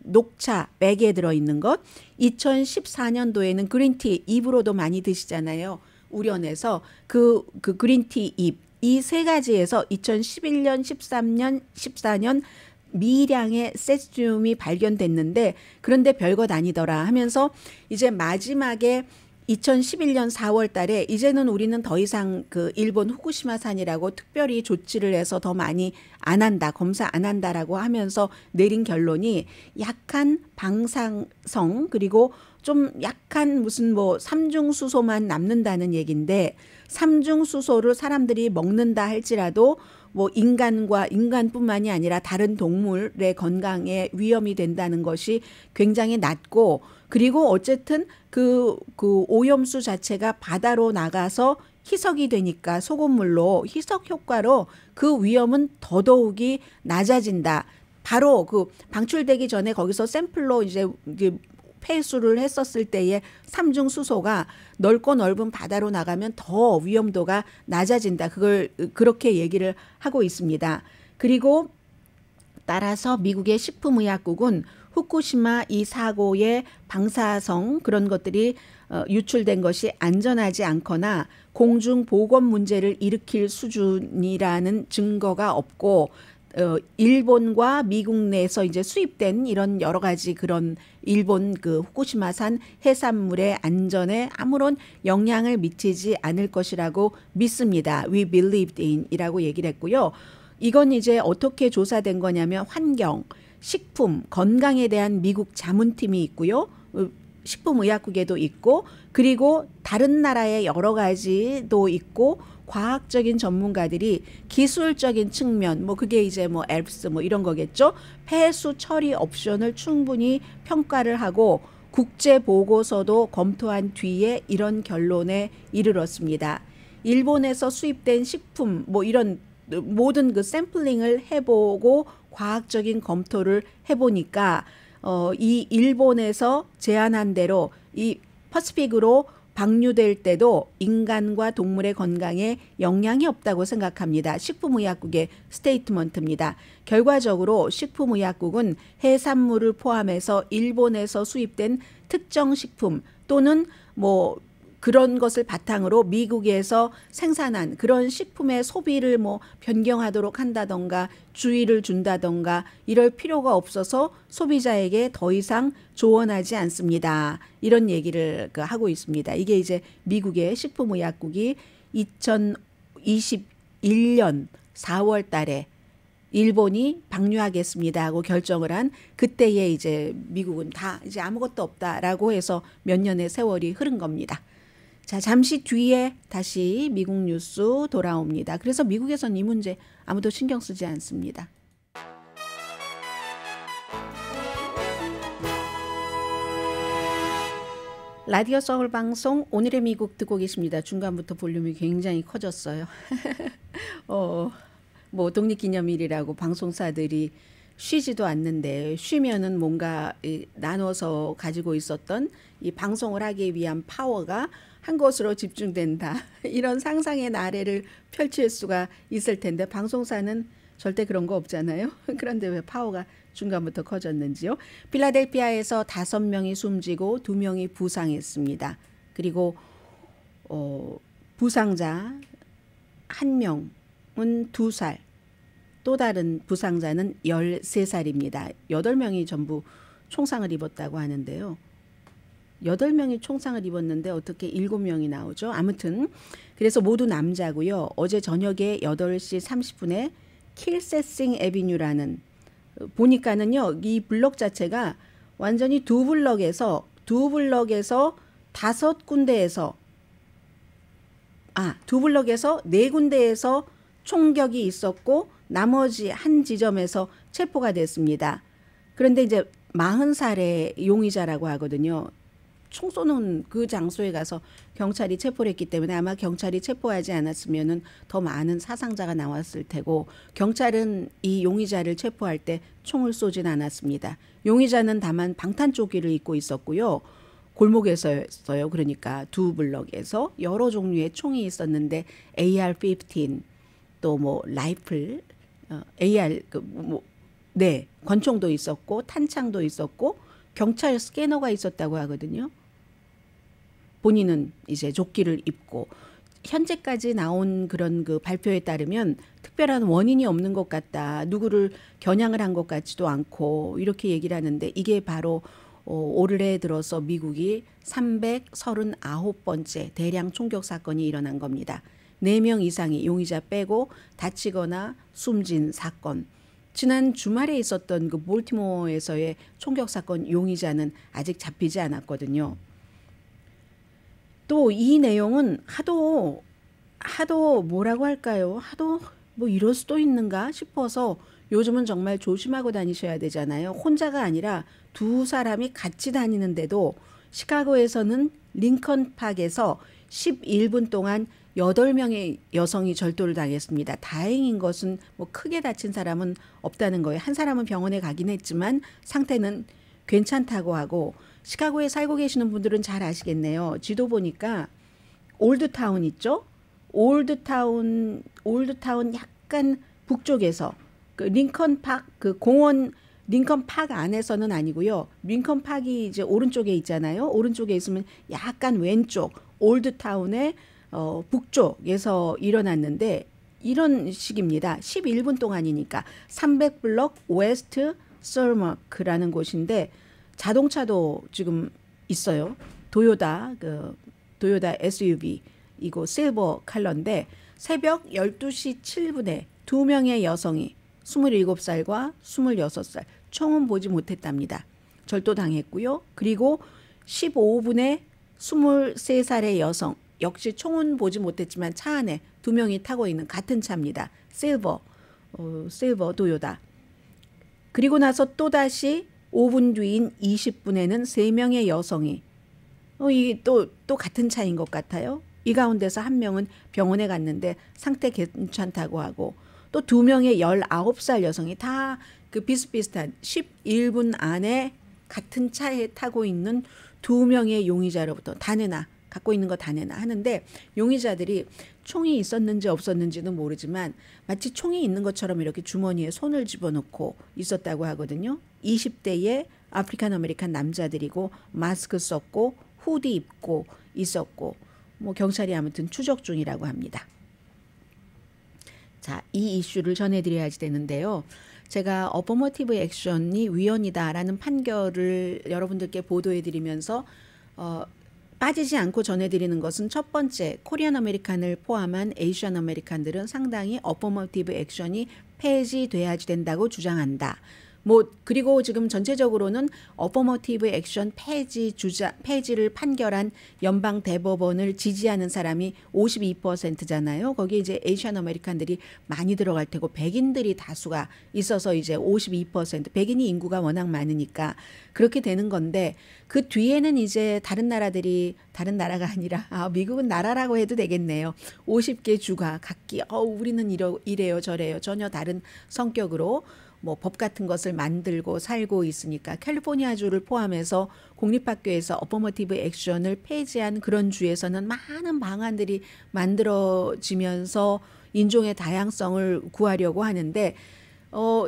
녹차 백에 들어있는 것. 2014년도에는 그린티 잎으로도 많이 드시잖아요. 우려내서 그 그린티 잎 이 세 가지에서 2011년, 13년, 14년 미량의 세슘이 발견됐는데 그런데 별것 아니더라 하면서 이제 마지막에 2011년 4월 달에 이제는 우리는 더 이상 그 일본 후쿠시마산이라고 특별히 조치를 해서 더 많이 안 한다, 검사 안 한다라고 하면서 내린 결론이 약한 방사성 그리고 좀 약한 무슨 뭐 삼중수소만 남는다는 얘기인데 삼중수소를 사람들이 먹는다 할지라도 뭐 인간뿐만이 아니라 다른 동물의 건강에 위험이 된다는 것이 굉장히 낮고 그리고 어쨌든 그 오염수 자체가 바다로 나가서 희석이 되니까 소금물로 희석 효과로 그 위험은 더더욱이 낮아진다. 바로 그 방출되기 전에 거기서 샘플로 이제 폐수를 했었을 때의 삼중수소가 넓고 넓은 바다로 나가면 더 위험도가 낮아진다. 그걸 그렇게 얘기를 하고 있습니다. 그리고 따라서 미국의 식품의약국은 후쿠시마 이 사고의 방사성 그런 것들이 유출된 것이 안전하지 않거나 공중보건 문제를 일으킬 수준이라는 증거가 없고 일본과 미국 내에서 이제 수입된 이런 여러 가지 그런 일본 그 후쿠시마산 해산물의 안전에 아무런 영향을 미치지 않을 것이라고 믿습니다. We believed in 이라고 얘기를 했고요. 이건 이제 어떻게 조사된 거냐면 환경, 식품, 건강에 대한 미국 자문팀이 있고요. 식품의약국에도 있고 그리고 다른 나라의 여러 가지도 있고 과학적인 전문가들이 기술적인 측면 뭐 그게 이제 뭐 엘프스 뭐 이런 거겠죠. 폐수 처리 옵션을 충분히 평가를 하고 국제 보고서도 검토한 뒤에 이런 결론에 이르렀습니다. 일본에서 수입된 식품 뭐 이런 모든 그 샘플링을 해보고 과학적인 검토를 해보니까 이 일본에서 제안한 대로 이 퍼시픽으로 방류될 때도 인간과 동물의 건강에 영향이 없다고 생각합니다. 식품의약국의 스테이트먼트입니다. 결과적으로 식품의약국은 해산물을 포함해서 일본에서 수입된 특정 식품 또는 뭐 그런 것을 바탕으로 미국에서 생산한 그런 식품의 소비를 뭐 변경하도록 한다던가 주의를 준다던가 이럴 필요가 없어서 소비자에게 더 이상 조언하지 않습니다. 이런 얘기를 하고 있습니다. 이게 이제 미국의 식품의약국이 2021년 4월 달에 일본이 방류하겠습니다 하고 결정을 한 그때에 이제 미국은 다 이제 아무것도 없다라고 해서 몇 년의 세월이 흐른 겁니다. 자, 잠시 뒤에 다시 미국 뉴스 돌아옵니다. 그래서 미국에선 이 문제 아무도 신경 쓰지 않습니다. 라디오 서울 방송 오늘의 미국 듣고 계십니다. 중간부터 볼륨이 굉장히 커졌어요. 뭐 독립기념일이라고 방송사들이 쉬지도 않는데 쉬면은 뭔가 나눠서 가지고 있었던 이 방송을 하기 위한 파워가 한 곳으로 집중된다. 이런 상상의 나래를 펼칠 수가 있을 텐데 방송사는 절대 그런 거 없잖아요. 그런데 왜 파워가 중간부터 커졌는지요. 필라델피아에서 5명이 숨지고 2명이 부상했습니다. 그리고 부상자 1명은 2살, 또 다른 부상자는 13살입니다. 8명이 전부 총상을 입었다고 하는데요. 8명이 총상을 입었는데 어떻게 7명이 나오죠? 아무튼 그래서 모두 남자고요. 어제 저녁에 8시 30분에 킬세싱 애비뉴라는 보니까는요. 이 블럭 자체가 완전히 두 블럭에서 5군데에서 두 블럭에서 4군데에서 총격이 있었고 나머지 한 지점에서 체포가 됐습니다. 그런데 이제 40살의 용의자라고 하거든요. 총 쏘는 그 장소에 가서 경찰이 체포를 했기 때문에 아마 경찰이 체포하지 않았으면은 더 많은 사상자가 나왔을 테고 경찰은 이 용의자를 체포할 때 총을 쏘진 않았습니다. 용의자는 다만 방탄조끼를 입고 있었고요. 골목에서였어요. 그러니까 두 블럭에서 여러 종류의 총이 있었는데 AR-15 또 뭐 라이플 AR 권총도 있었고 탄창도 있었고 경찰 스캐너가 있었다고 하거든요. 본인은 이제 조끼를 입고 현재까지 나온 그런 그 발표에 따르면 특별한 원인이 없는 것 같다. 누구를 겨냥을 한 것 같지도 않고 이렇게 얘기를 하는데 이게 바로 올해 들어서 미국이 339번째 대량 총격 사건이 일어난 겁니다. 4명 이상이 용의자 빼고 다치거나 숨진 사건. 지난 주말에 있었던 그 볼티모어에서의 총격 사건 용의자는 아직 잡히지 않았거든요. 또 이 내용은 하도 뭐라고 할까요? 하도 뭐 이럴 수도 있는가 싶어서 요즘은 정말 조심하고 다니셔야 되잖아요. 혼자가 아니라 두 사람이 같이 다니는데도 시카고에서는 링컨 파크에서 11분 동안 8명의 여성이 절도를 당했습니다. 다행인 것은 뭐 크게 다친 사람은 없다는 거예요. 한 사람은 병원에 가긴 했지만 상태는 괜찮다고 하고 시카고에 살고 계시는 분들은 잘 아시겠네요. 지도 보니까 올드타운 있죠? 올드타운 약간 북쪽에서 그 링컨 파크 그 공원 링컨 파크 안에서는 아니고요. 링컨 파크이 이제 오른쪽에 있잖아요. 오른쪽에 있으면 약간 왼쪽 올드타운의 북쪽에서 일어났는데 이런 식입니다. 11분 동안이니까 300블럭 웨스트 서머크라는 곳인데 자동차도 지금 있어요. 도요타 SUV 이거 실버 컬러인데 새벽 12시 7분에 2명의 여성이 27살과 26살 총은 보지 못했답니다. 절도당했고요. 그리고 15분에 23살의 여성 역시 총은 보지 못했지만 차 안에 2명이 타고 있는 같은 차입니다. 실버 도요타. 그리고 나서 또다시 5분 뒤인 20분에는 3명의 여성이 이게 또 같은 차인 것 같아요. 이 가운데서 한 명은 병원에 갔는데 상태 괜찮다고 하고 또 2명의 19살 여성이 다 그 비슷비슷한 11분 안에 같은 차에 타고 있는 2명의 용의자로부터 다 내놔 갖고 있는 거 다 내놔 하는데 용의자들이 총이 있었는지 없었는지는 모르지만 마치 총이 있는 것처럼 이렇게 주머니에 손을 집어넣고 있었다고 하거든요. 20대의 아프리칸 아메리칸 남자들이고 마스크 썼고 후디 입고 있었고 뭐 경찰이 아무튼 추적 중이라고 합니다. 자, 이 이슈를 전해드려야지 되는데요. 제가 어퍼머티브 액션이 위헌이다라는 판결을 여러분들께 보도해드리면서 빠지지 않고 전해드리는 것은 첫 번째, 코리안 아메리칸을 포함한 에이시안 아메리칸들은 상당히 어퍼머티브 액션이 폐지돼야지 된다고 주장한다. 그리고 지금 전체적으로는 어퍼머티브 액션 폐지를 판결한 연방 대법원을 지지하는 사람이 52%잖아요. 거기에 이제 에이시안 아메리칸들이 많이 들어갈 테고 백인들이 다수가 있어서 이제 52%, 백인이 인구가 워낙 많으니까 그렇게 되는 건데 그 뒤에는 이제 다른 나라가 아니라 미국은 나라라고 해도 되겠네요. 50개 주가 각기 우리는 이래요 저래요 전혀 다른 성격으로 법 같은 것을 만들고 살고 있으니까 캘리포니아주를 포함해서 공립학교에서 어퍼머티브 액션을 폐지한 그런 주에서는 많은 방안들이 만들어지면서 인종의 다양성을 구하려고 하는데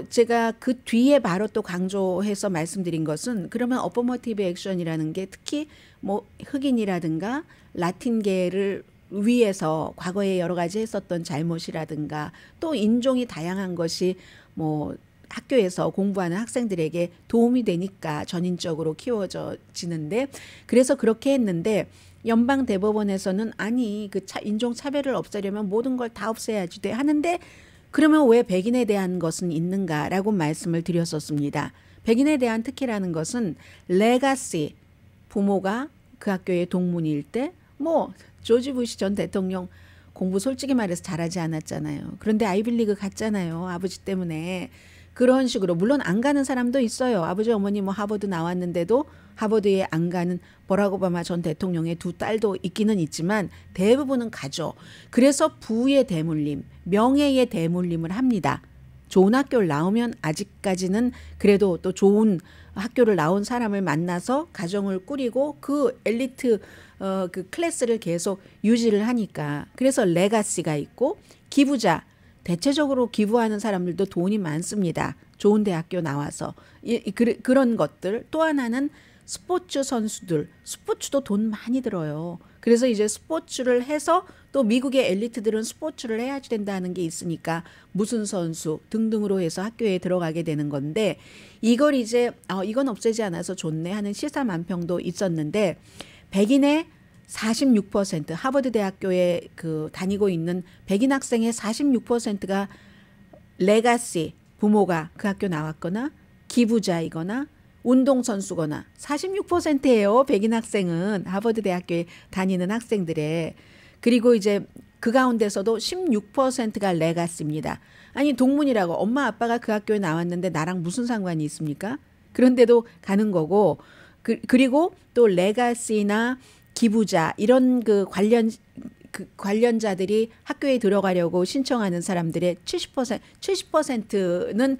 제가 그 뒤에 바로 또 강조해서 말씀드린 것은 그러면 어퍼머티브 액션이라는 게 특히 흑인이라든가 라틴계를 위해서 과거에 여러 가지 했었던 잘못이라든가 또 인종이 다양한 것이 학교에서 공부하는 학생들에게 도움이 되니까 전인적으로 키워지는데 그래서 그렇게 했는데 연방 대법원에서는 아니 그 인종 차별을 없애려면 모든 걸 다 없애야지 돼 하는데 그러면 왜 백인에 대한 것은 있는가라고 말씀을 드렸었습니다. 백인에 대한 특혜라는 것은 레가시 부모가 그 학교의 동문일 때 조지 부시 전 대통령 공부 솔직히 말해서 잘하지 않았잖아요. 그런데 아이빌리그 갔잖아요. 아버지 때문에. 그런 식으로 물론 안 가는 사람도 있어요. 아버지 어머니 하버드 나왔는데도 하버드에 안 가는 버락 오바마 전 대통령의 두 딸도 있기는 있지만 대부분은 가죠. 그래서 부의 대물림, 명예의 대물림을 합니다. 좋은 학교를 나오면 아직까지는 그래도 또 좋은 학교를 나온 사람을 만나서 가정을 꾸리고 그 엘리트 그 클래스를 계속 유지를 하니까 그래서 레가시가 있고 기부자 대체적으로 기부하는 사람들도 돈이 많습니다. 좋은 대학교 나와서 그런 것들. 또 하나는 스포츠 선수들. 스포츠도 돈 많이 들어요. 그래서 이제 스포츠를 해서 또 미국의 엘리트들은 스포츠를 해야지 된다는 게 있으니까 무슨 선수 등등으로 해서 학교에 들어가게 되는 건데 이걸 이제 이건 없애지 않아서 좋네 하는 시사만평도 있었는데 백인의 46% 하버드 대학교에 그 다니고 있는 백인 학생의 46%가 레가시 부모가 그 학교 나왔거나 기부자이거나 운동선수거나 46%예요. 백인 학생은 하버드 대학교에 다니는 학생들의. 그리고 이제 그 가운데서도 16%가 레가시입니다. 아니 동문이라고 엄마 아빠가 그 학교에 나왔는데 나랑 무슨 상관이 있습니까? 그런데도 가는 거고 그리고 또 레가시나 기부자 이런 그 관련자들이 학교에 들어가려고 신청하는 사람들의 70%는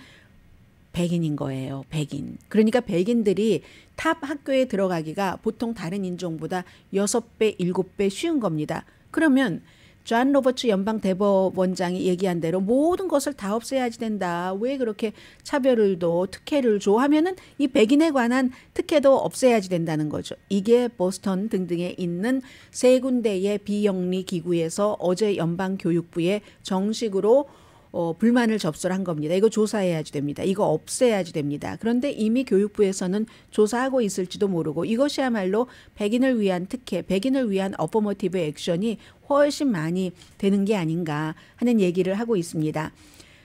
백인인 거예요. 백인. 그러니까 백인들이 탑 학교에 들어가기가 보통 다른 인종보다 6배, 7배 쉬운 겁니다. 그러면 존 로버츠 연방 대법원장이 얘기한 대로 모든 것을 다 없애야지 된다. 왜 그렇게 차별을 둬, 특혜를 줘 하면은 이 백인에 관한 특혜도 없애야지 된다는 거죠. 이게 보스턴 등등에 있는 세 군데의 비영리 기구에서 어제 연방교육부에 정식으로 불만을 접수를 한 겁니다. 이거 조사해야지 됩니다. 이거 없애야지 됩니다. 그런데 이미 교육부에서는 조사하고 있을지도 모르고 이것이야말로 백인을 위한 특혜, 백인을 위한 어퍼머티브 액션이 훨씬 많이 되는 게 아닌가 하는 얘기를 하고 있습니다.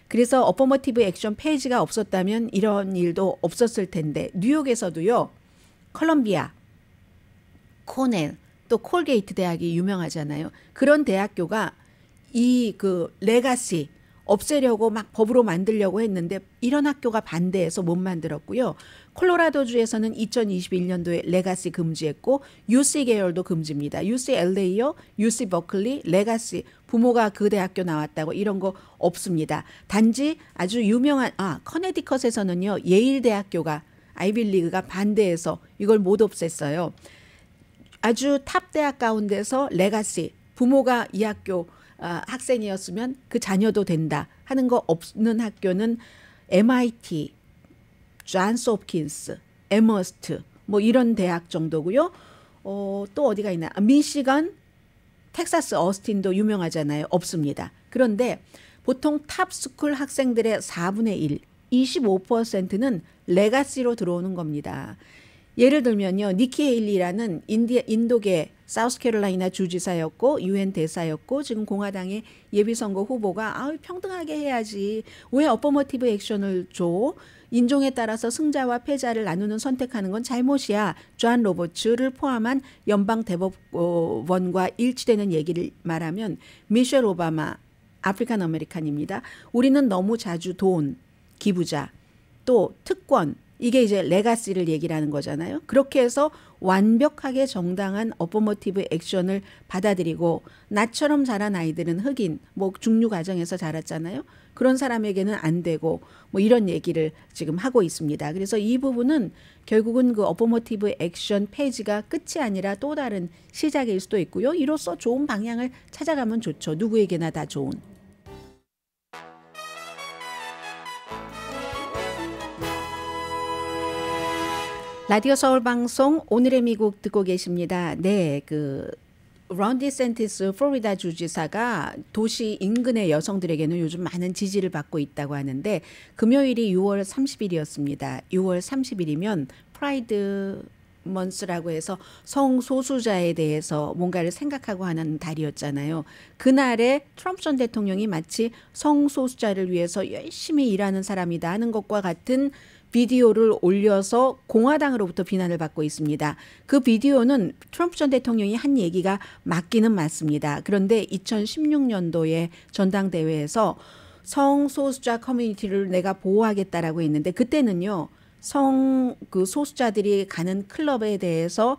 그래서 어퍼머티브 액션 페이지가 없었다면 이런 일도 없었을 텐데 뉴욕에서도요. 컬럼비아, 코넬, 또 콜게이트 대학이 유명하잖아요. 그런 대학교가 이 그 레가시 없애려고 막 법으로 만들려고 했는데 이런 학교가 반대해서 못 만들었고요. 콜로라도주에서는 2021년도에 레가시 금지했고 UC 계열도 금지입니다. UCLA요, UC 버클리, 레가시 부모가 그 대학교 나왔다고 이런 거 없습니다. 단지 아주 유명한 커네디컷에서는요. 예일 대학교가 아이빌리그가 반대해서 이걸 못 없앴어요. 아주 탑 대학 가운데서 레가시 부모가 이 학교 학생이었으면 그 자녀도 된다 하는 거 없는 학교는 MIT, 존스 홉킨스, 에머스트 뭐 이런 대학 정도고요. 또 어디가 있나? 미시건, 텍사스 어스틴도 유명하잖아요. 없습니다. 그런데 보통 탑스쿨 학생들의 4분의 1, 25%는 레가시로 들어오는 겁니다. 예를 들면요. 니키 헤일리라는 인도계 사우스캐롤라이나 주지사였고 유엔 대사였고 지금 공화당의 예비선거 후보가 평등하게 해야지. 왜 어퍼머티브 액션을 줘? 인종에 따라서 승자와 패자를 나누는 선택하는 건 잘못이야. 존 로버츠를 포함한 연방 대법원과 일치되는 얘기를 말하면 미셸 오바마 아프리칸 아메리칸입니다. 우리는 너무 자주 돈, 기부자, 또 특권 이게 이제 레가시를 얘기를 하는 거잖아요. 그렇게 해서 완벽하게 정당한 어퍼머티브 액션을 받아들이고 나처럼 자란 아이들은 흑인, 뭐 중류 가정에서 자랐잖아요. 그런 사람에게는 안 되고 뭐 이런 얘기를 지금 하고 있습니다. 그래서 이 부분은 결국은 그 어퍼머티브 액션 페이지가 끝이 아니라 또 다른 시작일 수도 있고요. 이로써 좋은 방향을 찾아가면 좋죠. 누구에게나 다 좋은. 라디오 서울 방송 오늘의 미국 듣고 계십니다. 네, 론 디센티스 플로리다 주지사가 도시 인근의 여성들에게는 요즘 많은 지지를 받고 있다고 하는데 금요일이 6월 30일이었습니다. 6월 30일이면 프라이드 먼스라고 해서 성소수자에 대해서 뭔가를 생각하고 하는 달이었잖아요. 그날에 트럼프 전 대통령이 마치 성소수자를 위해서 열심히 일하는 사람이다 하는 것과 같은 비디오를 올려서 공화당으로부터 비난을 받고 있습니다. 그 비디오는 트럼프 전 대통령이 한 얘기가 맞기는 맞습니다. 그런데 2016년도에 전당대회에서 성소수자 커뮤니티를 내가 보호하겠다라고 했는데 그때는요. 소수자들이 가는 클럽에 대해서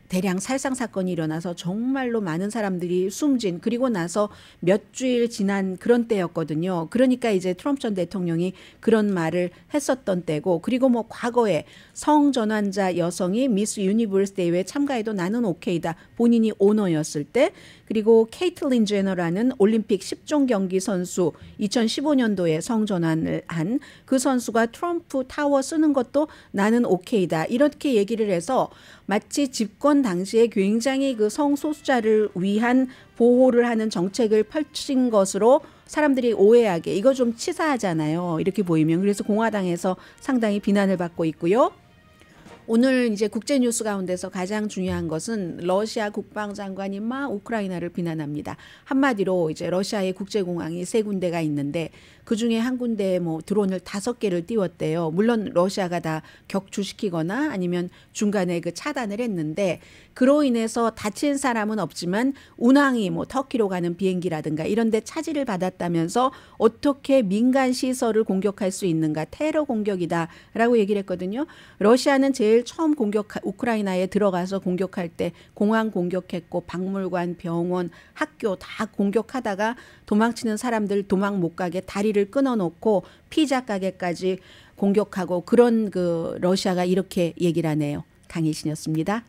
대량 살상 사건이 일어나서 정말로 많은 사람들이 숨진 그리고 나서 몇 주일 지난 그런 때였거든요. 그러니까 이제 트럼프 전 대통령이 그런 말을 했었던 때고 그리고 뭐 과거에 성전환자 여성이 미스 유니버스 대회에 참가해도 나는 오케이다. 본인이 오너였을 때 그리고 케이틀린 제너라는 올림픽 10종 경기 선수 2015년도에 성전환을 한 그 선수가 트럼프 타워 쓰는 것도 나는 오케이다. 이렇게 얘기를 해서 마치 집권 당시에 굉장히 그 성소수자를 위한 보호를 하는 정책을 펼친 것으로 사람들이 오해하게 이거 좀 치사하잖아요. 이렇게 보이면. 그래서 공화당에서 상당히 비난을 받고 있고요. 오늘 이제 국제 뉴스 가운데서 가장 중요한 것은 러시아 국방장관이 막 우크라이나를 비난합니다. 한마디로 이제 러시아의 국제공항이 3군데가 있는데 그 중에 한 군데에 뭐 드론을 5개를 띄웠대요. 물론 러시아가 다 격추시키거나 아니면 중간에 그 차단을 했는데 그로 인해서 다친 사람은 없지만 운항이 뭐 터키로 가는 비행기라든가 이런 데 차지를 받았다면서 어떻게 민간 시설을 공격할 수 있는가, 테러 공격이다라고 얘기를 했거든요. 러시아는 제일 처음 우크라이나에 들어가서 공격할 때 공항 공격했고 박물관, 병원, 학교 다 공격하다가 도망치는 사람들 도망 못 가게 다리를 끊어놓고 피자 가게까지 공격하고 그런 그 러시아가 이렇게 얘기를 하네요. 강혜신이었습니다.